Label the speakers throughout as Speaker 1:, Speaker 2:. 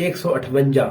Speaker 1: 158।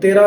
Speaker 1: 13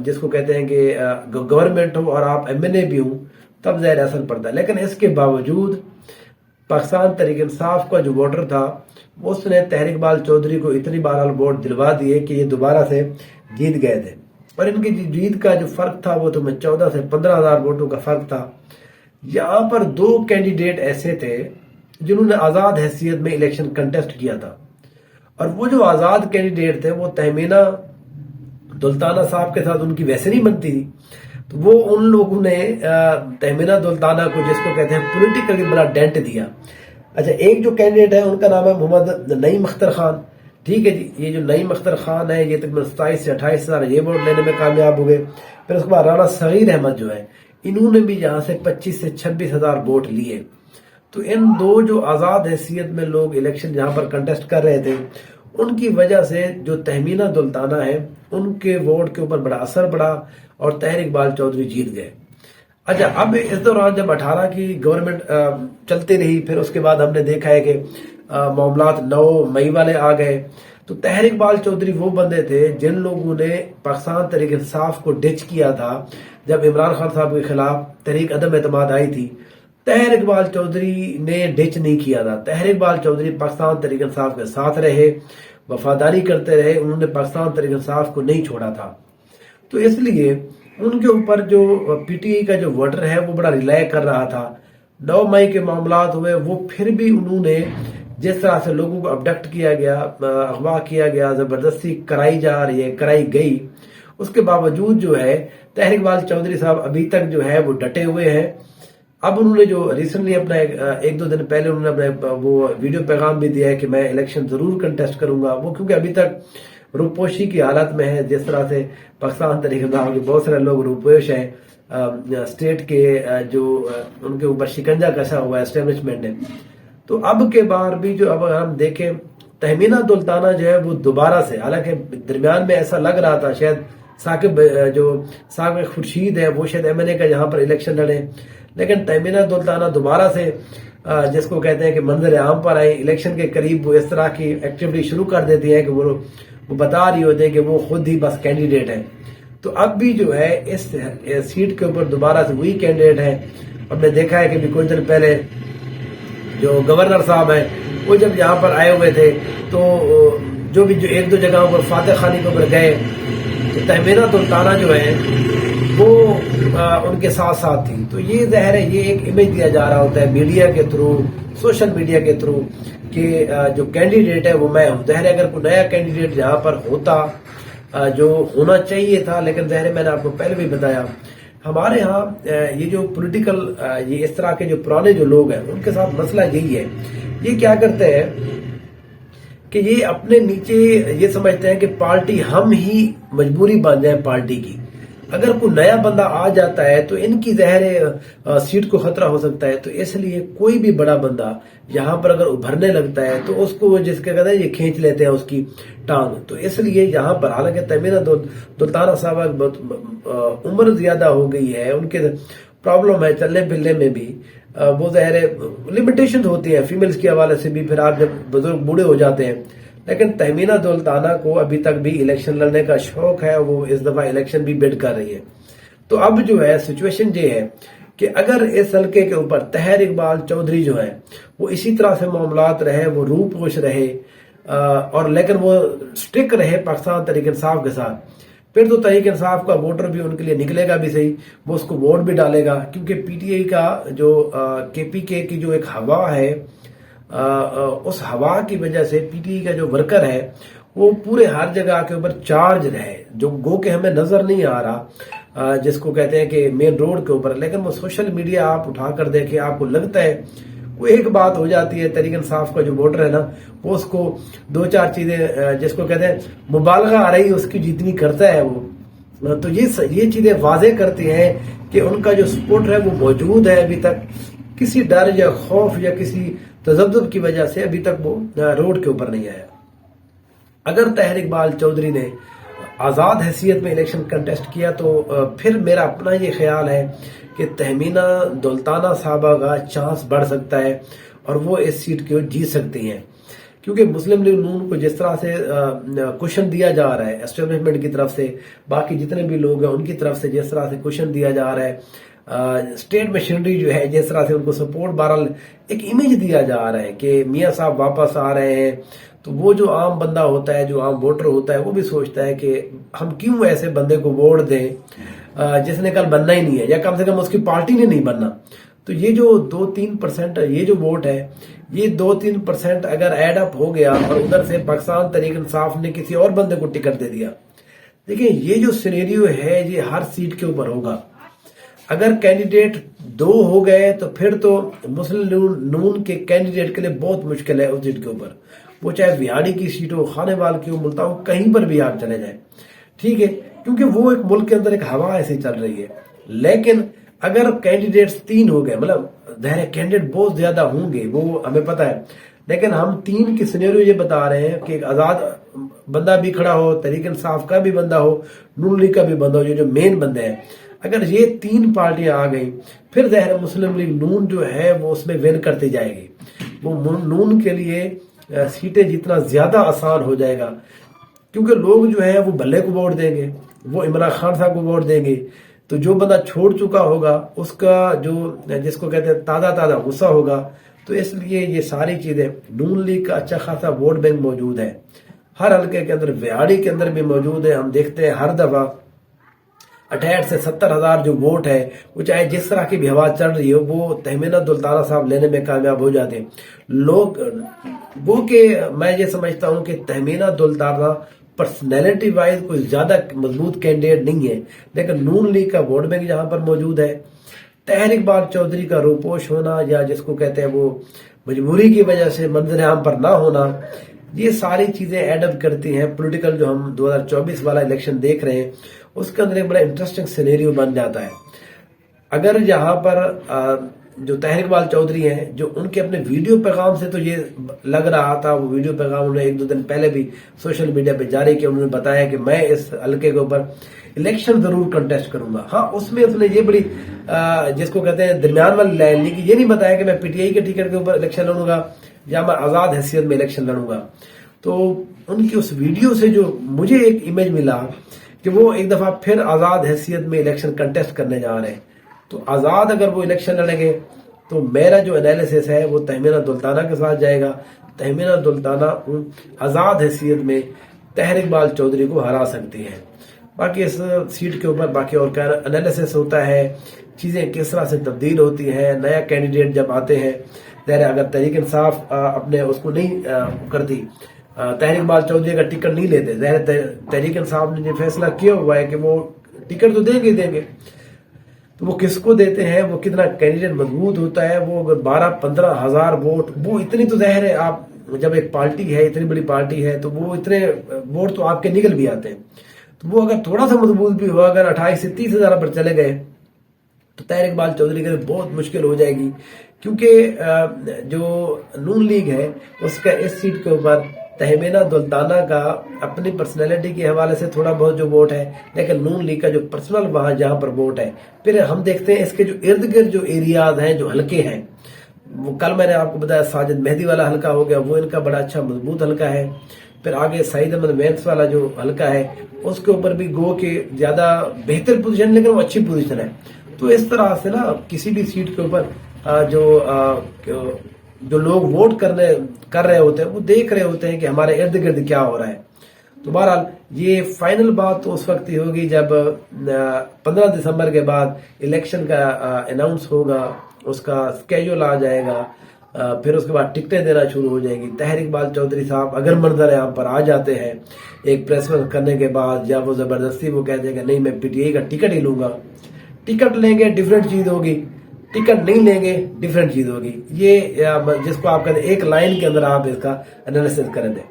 Speaker 1: جس کو کہتے ہیں کہ گورنمنٹ ہو اور آپ MNA بھی ہوں تب ظاہر اثر پڑتا ہے. لیکن اس کے باوجود پاکستان تحریک انصاف کا جو ووٹر تھا اس نے تحریک اقبال چودھری کو اتنی بہرحال ووٹ دلوا دیے کہ یہ دوبارہ سے جیت گئے تھے. اور ان کی جیت کا جو فرق تھا وہ تو 14 سے 15,000 ووٹوں کا فرق تھا. یہاں پر 2 کینڈیڈیٹ ایسے تھے جنہوں نے آزاد حیثیت میں الیکشن کنٹیسٹ کیا تھا، اور وہ جو آزاد کینڈیڈیٹ تھے وہ تہمینہ دلتانہ صاحب کے ساتھ ان کی ویسے نہیں بنتی تھی. تو وہ ان لوگوں نے تہمینہ دلتانہ کو، جس کو کہتے ہیں پولیٹیکلی، بڑا ڈینٹ دیا. اچھا، ایک جو کینڈیڈیٹ ہے ان کا نام ہے محمد نعیم اختر خان. ٹھیک ہے جی، یہ جو نعیم اختر خان ہے یہ تقریباً 27 سے 28 ہزار یہ ووٹ لینے میں کامیاب ہوئے. پھر اس کے بعد رانا صغیر احمد جو ہے انہوں نے بھی یہاں سے 25 سے 26 ہزار ووٹ لیے. تو ان 2 جو آزاد حیثیت میں لوگ الیکشن جہاں پر کنٹیسٹ کر رہے تھے ان کی وجہ سے جو تہمینہ دلتانہ ہے ان کے ووٹ کے اوپر بڑا اثر پڑا اور تحریک اقبال چودھری جیت گئے. اچھا، اب اس دوران جب 18 کی گورنمنٹ چلتی رہی، پھر اس کے بعد ہم نے دیکھا ہے کہ معاملات 9 مئی والے آ گئے. تو تحریک اقبال چودھری وہ بندے تھے جن لوگوں نے پاکستان تحریک انصاف کو ڈچ کیا تھا جب عمران خان صاحب کے خلاف تحریک عدم اعتماد آئی تھی. تحریک اقبال چودھری نے ڈچ نہیں کیا تھا. تحریک اقبال چودھری پاکستان تحریک انصاف کے ساتھ رہے، وفاداری کرتے رہے، انہوں نے پاکستان تحریک انصاف کو نہیں چھوڑا تھا. تو اس لیے ان کے اوپر جو PTI کا جو ووٹر ہے وہ بڑا ریلائی کر رہا تھا. 9 مئی کے معاملات ہوئے، وہ پھر بھی انہوں نے جس طرح سے لوگوں کو ابڈکٹ کیا گیا، اغوا کیا گیا، زبردستی کرائی جا رہی ہے، کرائی گئی، اس کے باوجود جو ہے تحریک اقبال چودھری صاحب ابھی تک جو ہے وہ ڈٹے ہوئے ہیں. اب انہوں نے جو ریسنٹلی اپنا 1-2 دن پہلے انہوں نے اپنا وہ ویڈیو پیغام بھی دیا ہے کہ میں الیکشن ضرور کنٹیسٹ کروں گا. وہ کیونکہ ابھی تک روپوشی کی حالت میں ہے، جس طرح سے پاکستان تحریک انصاف کے بہت سارے لوگ روپوش ہیں، اسٹیٹ کے جو ان کے اوپر شکنجا کسا ہوا ہے اسٹیبلشمنٹ نے. تو اب کے بار بھی جو اب ہم دیکھیں تہمینہ دلتانہ جو ہے وہ دوبارہ سے، حالانکہ درمیان میں ایسا لگ رہا تھا شاید ثاقب خورشید ہے وہ شاید MNA کا یہاں پر الیکشن لڑے، لیکن تہمینہ دلتانہ دوبارہ سے جس کو کہتے ہیں کہ منظر عام پر آئے، الیکشن کے قریب وہ اس طرح کی ایکٹیویٹی شروع کر دیتی ہیں کہ وہ بتا رہی ہوتے ہیں کہ وہ خود ہی بس کینڈیڈیٹ ہیں. تو اب بھی جو ہے اس سیٹ کے اوپر دوبارہ سے وہی کینڈیڈیٹ ہیں. ہم نے دیکھا ہے کہ کچھ دن پہلے جو گورنر صاحب ہیں وہ جب یہاں پر آئے ہوئے تھے تو جو 1-2 جگہوں پر فاتح خانی کے اوپر گئے تو تہمینہ دلتانہ جو ہے وہ ان کے ساتھ ساتھ تھی. تو یہ ظاہر ہے یہ ایک امیج دیا جا رہا ہوتا ہے میڈیا کے تھرو، سوشل میڈیا کے تھرو، کہ جو کینڈیڈیٹ ہے وہ میں ہوں. ظاہر ہے اگر کوئی نیا کینڈیڈیٹ یہاں پر ہوتا جو ہونا چاہیے تھا، لیکن ظاہر ہے میں نے آپ کو پہلے بھی بتایا ہمارے ہاں یہ جو پولیٹیکل یہ اس طرح کے جو پرانے جو لوگ ہیں ان کے ساتھ مسئلہ یہی ہے، یہ کیا کرتے ہیں کہ یہ اپنے نیچے یہ سمجھتے ہیں کہ پارٹی ہم ہی مجبوری بن جائے پارٹی کی. اگر کوئی نیا بندہ آ جاتا ہے تو ان کی ظاہر سیٹ کو خطرہ ہو سکتا ہے. تو اس لیے کوئی بھی بڑا بندہ یہاں پر اگر ابھرنے لگتا ہے تو اس کو جس کے کہتے ہیں یہ کھینچ لیتے ہیں اس کی ٹانگ. تو اس لیے یہاں پر حالانکہ تہمینہ دلتانہ صاحب بہت عمر زیادہ ہو گئی ہے، ان کے پرابلم ہے چلنے پھرنے میں بھی، وہ ظاہر لمیٹیشن ہوتی ہے فیمیلز کے حوالے سے بھی، پھر آپ جب بزرگ بوڑھے ہو جاتے ہیں. لیکن تہمینہ دلتانہ کو ابھی تک بھی الیکشن لڑنے کا شوق ہے، وہ اس دفعہ الیکشن بھی بڈ کر رہی ہے. تو اب جو ہے سچویشن یہ ہے کہ اگر اس حلقے کے اوپر تحریک اقبال چودھری جو ہے وہ اسی طرح سے معاملات رہے، وہ روح پوش رہے اور لیکن وہ سٹک رہے پاکستان تحریک انصاف کے ساتھ، پھر تو تحریک انصاف کا ووٹر بھی ان کے لیے نکلے گا بھی صحیح، وہ اس کو ووٹ بھی ڈالے گا. کیونکہ PTI کا جو KPK کی جو ایک ہوا ہے، اس ہوا کی وجہ سے PTI کا جو ورکر ہے وہ پورے ہر جگہ کے اوپر چارج رہے، جو گو کہ ہمیں نظر نہیں آ رہا، جس کو کہتے ہیں کہ مین روڈ کے اوپر، لیکن وہ سوشل میڈیا آپ اٹھا کر دیکھیں آپ کو لگتا ہے وہ ایک بات ہو جاتی ہے. تحریک انصاف کا جو ووٹر ہے نا وہ اس کو 2-4 چیزیں جس کو کہتے ہیں مبالغہ آ رہی ہے اس کی جتنی کرتا ہے وہ، تو یہ چیزیں واضح کرتی ہیں کہ ان کا جو سپورٹ ہے وہ موجود ہے. ابھی تک کسی ڈر یا خوف یا کسی تذبذب کی وجہ سے ابھی تک وہ روڈ کے اوپر نہیں آیا. اگر تحریک اقبال چودھری نے آزاد حیثیت میں الیکشن کنٹیسٹ کیا تو پھر میرا اپنا یہ خیال ہے کہ تہمینہ دلتانہ صاحبہ کا چانس بڑھ سکتا ہے اور وہ اس سیٹ کو جیت سکتی ہیں. کیونکہ مسلم لیگ نون کو جس طرح سے کوشن دیا جا رہا ہے اسٹیبلشمنٹ کی طرف سے، باقی جتنے بھی لوگ ہیں ان کی طرف سے جس طرح سے کوشن دیا جا رہا ہے، اسٹیٹ مشینری جو ہے جس طرح سے ان کو سپورٹ، بہرحال ایک امیج دیا جا رہا ہے کہ میاں صاحب واپس آ رہے ہیں، تو وہ جو عام بندہ ہوتا ہے، جو عام ووٹر ہوتا ہے، وہ بھی سوچتا ہے کہ ہم کیوں ایسے بندے کو ووٹ دیں جس نے کل بننا ہی نہیں ہے، یا کم سے کم اس کی پارٹی نے نہیں بننا۔ تو یہ جو 2-3% یہ جو ووٹ ہے، یہ 2-3% اگر ایڈ اپ ہو گیا اور ادھر سے پاکستان تحریک انصاف نے کسی اور بندے کو ٹکٹ دے دیا، دیکھیں یہ جو سینیریو ہے یہ ہر سیٹ کے اوپر ہوگا۔ اگر کینڈیڈیٹ 2 ہو گئے تو پھر تو مسلم نون کے کینڈیڈیٹ کے لیے بہت مشکل ہے اس سیٹ کے اوپر، وہ چاہے ویاڑی کی سیٹ ہو، خانے وال کی ہو، ملتاؤ، کہیں پر بھی آپ چلے جائیں، ٹھیک ہے، کیونکہ وہ ایک ملک کے اندر ایک ہوا ایسی چل رہی ہے۔ لیکن اگر کینڈیڈیٹس 3 ہو گئے، مطلب ظاہر کینڈیڈیٹ بہت زیادہ ہوں گے، وہ ہمیں پتہ ہے، لیکن ہم 3 کی سینیریو یہ بتا رہے ہیں کہ ایک آزاد بندہ بھی کھڑا ہو، تحریک انصاف کا بھی بندہ ہو، نون لیگ کا بھی بندہ ہو، یہ جو مین بندے ہیں، اگر یہ 3 پارٹیاں آ گئیں پھر ظاہر مسلم لیگ نون جو ہے وہ اس میں ون کرتی جائے گی، وہ نون کے لیے سیٹیں جتنا زیادہ آسان ہو جائے گا، کیونکہ لوگ جو ہے وہ بلے کو ووٹ دیں گے، وہ عمران خان صاحب کو ووٹ دیں گے، تو جو بندہ چھوڑ چکا ہوگا اس کا جو جس کو کہتے ہیں تازہ غصہ ہوگا، تو اس لیے یہ ساری چیزیں نون لیگ کا اچھا خاصا ووٹ بینک موجود ہے، ہر حلقے کے اندر، ویاڑی کے اندر بھی موجود ہے۔ ہم دیکھتے ہیں ہر دفعہ 68 سے 70 ہزار جو ووٹ ہے، وہ چاہے جس طرح کی بھی ہوا چل رہی ہو، وہ تہمینہ دلتانہ صاحب لینے میں کامیاب ہو جاتے ہیں لوگ۔ وہ کہ میں یہ سمجھتا ہوں کہ تہمینہ دلتانہ پرسنالٹی وائز کوئی زیادہ مضبوط کینڈیڈیٹ نہیں ہے، لیکن نون لیگ کا ووٹ بینک جہاں پر موجود ہے، طاہر اقبال چودھری کا روپوش ہونا، یا جس کو کہتے ہیں وہ مجبوری کی وجہ سے منظر عام پر نہ ہونا، یہ ساری چیزیں ایڈ اپ کرتی ہیں۔ پولیٹیکل جو ہم 2024 والا الیکشن دیکھ رہے ہیں اس کے اندر ایک بڑا انٹرسٹنگ سینیریو بن جاتا ہے۔ اگر یہاں پر جو طاہر اقبال چودھری ہیں، جو ان کے اپنے ویڈیو پیغام سے تو یہ لگ رہا تھا، وہ ویڈیو پیغام انہوں نے 1-2 دن پہلے بھی سوشل میڈیا پہ جاری کیا، انہوں نے بتایا کہ میں اس حلقے کے اوپر الیکشن ضرور کنٹیسٹ کروں گا۔ ہاں، اس میں اس نے یہ بڑی جس کو کہتے ہیں درمیان والی لائن لی کہ یہ نہیں بتایا کہ میں پی ٹی آئی کے ٹکٹ کے اوپر الیکشن لڑوں گا یا میں آزاد حیثیت میں الیکشن لڑوں گا۔ تو ان کی اس ویڈیو سے جو مجھے ایک امیج ملا کہ وہ ایک دفعہ پھر آزاد حیثیت میں الیکشن کنٹیسٹ کرنے جا رہے ہیں، تو آزاد اگر وہ الیکشن لڑیں گے تو میرا جو انالیسس ہے وہ تہمینہ دلتانہ کے ساتھ جائے گا۔ تہمینہ دلتانہ آزاد حیثیت میں طاہر اقبال چودھری کو ہرا سکتی ہیں۔ باقی اس سیٹ کے اوپر باقی اور کیا انالیسس ہوتا ہے، چیزیں کس طرح سے تبدیل ہوتی ہیں، نیا کینڈیڈیٹ جب آتے ہیں، اگر تحریک انصاف اپنے اس کو نہیں کرتی، طاہر اقبال چودھری کا ٹکٹ نہیں لیتے، تحریک انصاف نے یہ فیصلہ کیا ہوا ہے کہ وہ ٹکٹ تو دیں گے، تو وہ کس کو دیتے ہیں، وہ کتنا کینڈیڈیٹ مضبوط ہوتا ہے، وہ اگر 12-15 ہزار ووٹ، وہ اتنی تو ظاہر ہے، آپ جب ایک پارٹی ہے، اتنی بڑی پارٹی ہے، تو وہ اتنے ووٹ تو آپ کے نکل بھی آتے ہیں، تو وہ اگر تھوڑا سا مضبوط بھی ہوا، اگر 28 سے 30 ہزار پر چلے گئے تو طاہر اقبال چودھری کے لیے بہت مشکل ہو جائے گی، کیونکہ جو نون لیگ ہے اس کا اس سیٹ کے اوپر تہمینہ دلتانہ کا اپنی پرسنالٹی کے حوالے سے تھوڑا بہت جو ووٹ ہے، لیکن نون لیگ کا جو پرسنل وہاں جہاں پر ووٹ ہے، پھر ہم دیکھتے ہیں اس کے جو ارد گرد جو ایریاز ہیں، جو حلقے ہیں، وہ کل میں نے آپ کو بتایا ساجد مہدی والا حلقہ ہو گیا، وہ ان کا بڑا اچھا مضبوط حلقہ ہے۔ پھر آگے سعید احمد مینس والا جو حلقہ ہے اس کے اوپر بھی گو کہ زیادہ بہتر پوزیشن، لیکن وہ اچھی پوزیشن ہے۔ تو اس طرح سے نا کسی بھی سیٹ کے اوپر جو لوگ ووٹ کر رہے ہوتے ہیں، وہ دیکھ رہے ہوتے ہیں کہ ہمارے ارد گرد کیا ہو رہا ہے۔ تو بہرحال یہ فائنل بات تو اس وقت ہی ہوگی جب 15 دسمبر کے بعد الیکشن کا اناؤنس ہوگا، اس کا اسکیجول آ جائے گا، پھر اس کے بعد ٹکٹیں دینا شروع ہو جائے گی۔ طاہر اقبال چودھری صاحب اگر منظر عام پر آ جاتے ہیں ایک پریس کرنے کے بعد، یا وہ زبردستی وہ کہتے ہیں کہ نہیں میں پی ٹی آئی کا ٹکٹ ہی لوں گا، ٹکٹ لیں گے ڈیفرنٹ چیز ہوگی، ٹکٹ نہیں لیں گے ڈیفرنٹ چیز ہوگی، یہ جس کو آپ کہتے ہیں ایک لائن کے اندر آپ اس کا انالیسس کریں دیں۔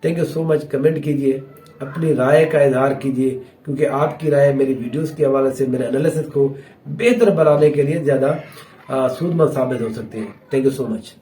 Speaker 1: Thank you so much, comment کیجئے، اپنی رائے کا اظہار کیجئے، کیونکہ آپ کی رائے میری ویڈیوز کے حوالے سے میرے انالیسس کو بہتر بنانے کے لیے زیادہ سود مند ثابت ہو سکتی ہے۔ Thank you so much.